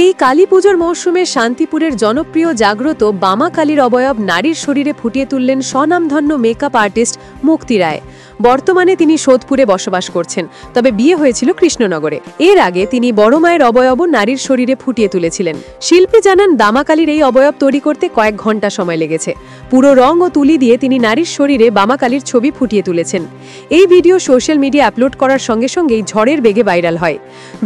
এই কালী পুজোর মৌসুমে শান্তিপুরের জনপ্রিয় জাগ্রত বামা কালীর অবয়ব নারীর শরীরে ফুটিয়ে তুললেন স্বনামধন্য মেকআপ আর্টিস্ট মুক্তি রায়। বর্তমানে তিনি সোদপুরে বসবাস করছেন, তবে বিয়ে হয়েছিল কৃষ্ণনগরে। এর আগে তিনি বড় মায়ের অবয়বও নারীর শরীরে ফুটিয়ে তুলেছিলেন। শিল্পী জানান, দামাকালীর এই অবয়ব তৈরি করতে কয়েক ঘন্টা সময় লেগেছে। পুরো রং ও তুলি দিয়ে তিনি নারীর শরীরে বামাকালীর ছবি ফুটিয়ে তুলেছেন। এই ভিডিও সোশ্যাল মিডিয়া আপলোড করার সঙ্গে সঙ্গেই ঝড়ের বেগে ভাইরাল হয়।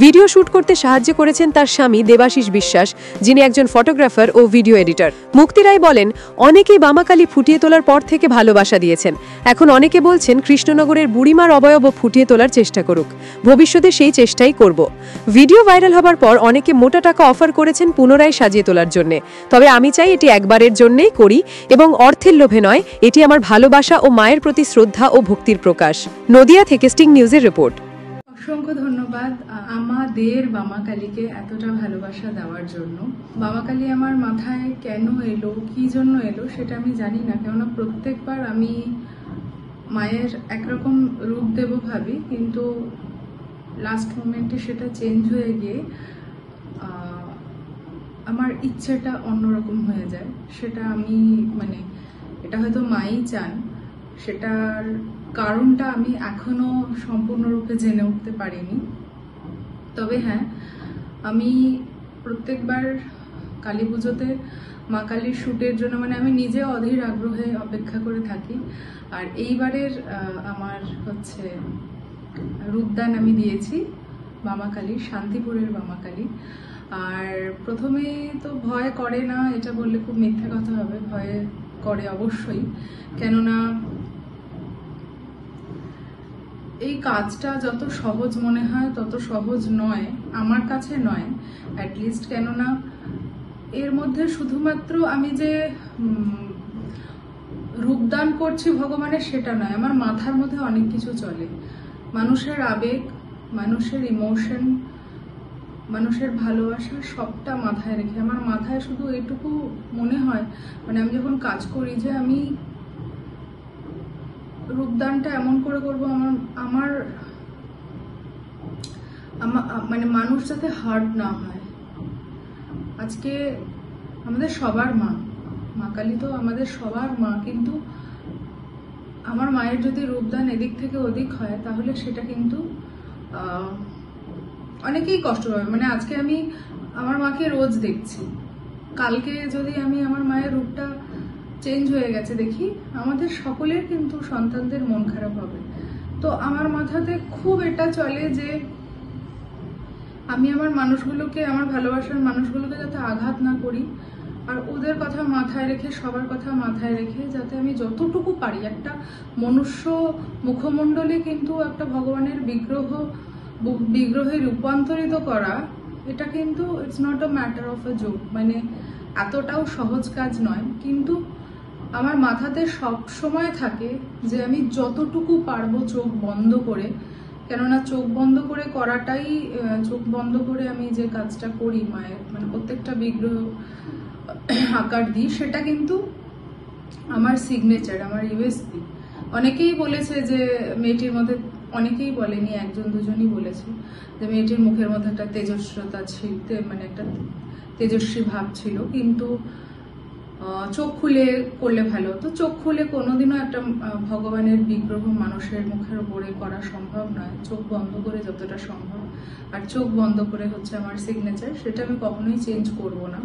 ভিডিও শুট করতে সাহায্য করেছেন তার স্বামী দেবাশিস বিশ্বাস, যিনি একজন ফটোগ্রাফার ও ভিডিও এডিটর। মুক্তি রায় বলেন, অনেকেই বামাকালী ফুটিয়ে তোলার পর থেকে ভালোবাসা দিয়েছেন। এখন অনেকে বলছেন কৃষ্ণনগরের বুড়িমার অবয়বও ফুটিয়ে তোলার চেষ্টা করুক। ভবিষ্যতে সেই চেষ্টাই করব। ভিডিও ভাইরাল হবার পর অনেকে মোটা টাকা অফার করেছেন পুনরায় সাজিয়ে তোলার জন্য। তবে আমি চাই এটি একবারের জন্যই করি এবং অর্থের লোভে নয়। এটি আমার ভালোবাসা ও মায়ের প্রতি শ্রদ্ধা ও ভক্তির প্রকাশ। নদিয়া থেকে স্টিং নিউজের রিপোর্ট। অসংখ্য ধন্যবাদ আমাদের বামাকালীকে এতটা ভালোবাসা দেওয়ার জন্য। বামাকালী আমার মাথায় কেন এলো, কি জন্য এলো সেটা আমি জানি না, কেননা প্রত্যেকবার আমি মায়ের একরকম রূপ দেব ভাবি, কিন্তু লাস্ট মোমেন্টে সেটা চেঞ্জ হয়ে গিয়ে আমার ইচ্ছেটা অন্যরকম হয়ে যায়। সেটা আমি এটা হয়তো মাই চান, সেটার কারণটা আমি এখনো সম্পূর্ণরূপে জেনে উঠতে পারিনি। তবে হ্যাঁ, আমি প্রত্যেকবার কালী পুজোতে মা কালীর শ্যুটের জন্য আমি নিজে অধীর আগ্রহে অপেক্ষা করে থাকি। আর এইবারের আমার রূপদান আমি দিয়েছি বামাকালী, শান্তিপুরের বামাকালী। আর প্রথমে তো ভয় করে না, এটা বললে খুব মিথ্যা কথা হবে, ভয় করে অবশ্যই। কেননা এই কাজটা যত সহজ মনে হয় তত সহজ নয়, আমার কাছে নয় অ্যাটলিস্ট। কেননা এর মধ্যে শুধুমাত্র আমি যে রূপদান করছি ভগবানের সেটা নয়, আমার মাথার মধ্যে অনেক কিছু চলে। মানুষের আবেগ, মানুষের ইমোশন, মানুষের ভালোবাসা সবটা মাথায় রেখে আমার মাথায় শুধু এটুকু মনে হয়, আমি যখন কাজ করি যে আমি রূপদানটা এমন করে করবো আমার মানুষ যাতে হার্ট না হয়। আজকে আমাদের সবার মা কালী তো আমাদের সবার মা, কিন্তু আমার মায়ের যদি রূপদান এদিক থেকে ওদিক হয় তাহলে সেটা কিন্তু অনেকেই কষ্ট পাবে। আজকে আমি আমার মাকে রোজ দেখছি, কালকে যদি আমি আমার মায়ের রূপটা চেঞ্জ হয়ে গেছে দেখি, আমাদের সকলের কিন্তু সন্তানদের মন খারাপ হবে। তো আমার মাথাতে খুব এটা চলে যে আমি আমার মানুষগুলোকে, আমার ভালোবাসার মানুষগুলোকে যাতে আঘাত না করি, আর ওদের কথা মাথায় রেখে, সবার কথা মাথায় রেখে যাতে আমি যতটুকু পারি, একটা মনুষ্য মুখমণ্ডলে কিন্তু একটা ভগবানের বিগ্রহে রূপান্তরিত করা, এটা কিন্তু it's not a matter of a joke, এতটাও সহজ কাজ নয়। কিন্তু আমার মাথাতে সব সময় থাকে যে আমি যতটুকু পারবো চোখ বন্ধ করে, কেননা চোখ বন্ধ করে করাটাই, চোখ বন্ধ করে আমি যে কাজটা করি মায়ের, প্রত্যেকটা বিগ্রহ আকার দিই, সেটা কিন্তু আমার সিগনেচার, আমার ইউএসপি। অনেকেই বলেছে যে মেয়েটির মধ্যে, অনেকেই বলেনি, একজন দুজনই বলেছে যে মেয়েটির মুখের মধ্যে একটা তেজস্বতা ছিল, একটা তেজস্বী ভাব ছিল, কিন্তু চোখ খুলে করলে ভালো হতো। চোখ খুলে কোনোদিনও একটা ভগবানের বিগ্রহ মানুষের মুখের উপরে করা সম্ভব নয়, চোখ বন্ধ করে যতটা সম্ভব। আর চোখ বন্ধ করে আমার সিগনেচার, সেটা আমি কখনোই চেঞ্জ করব না।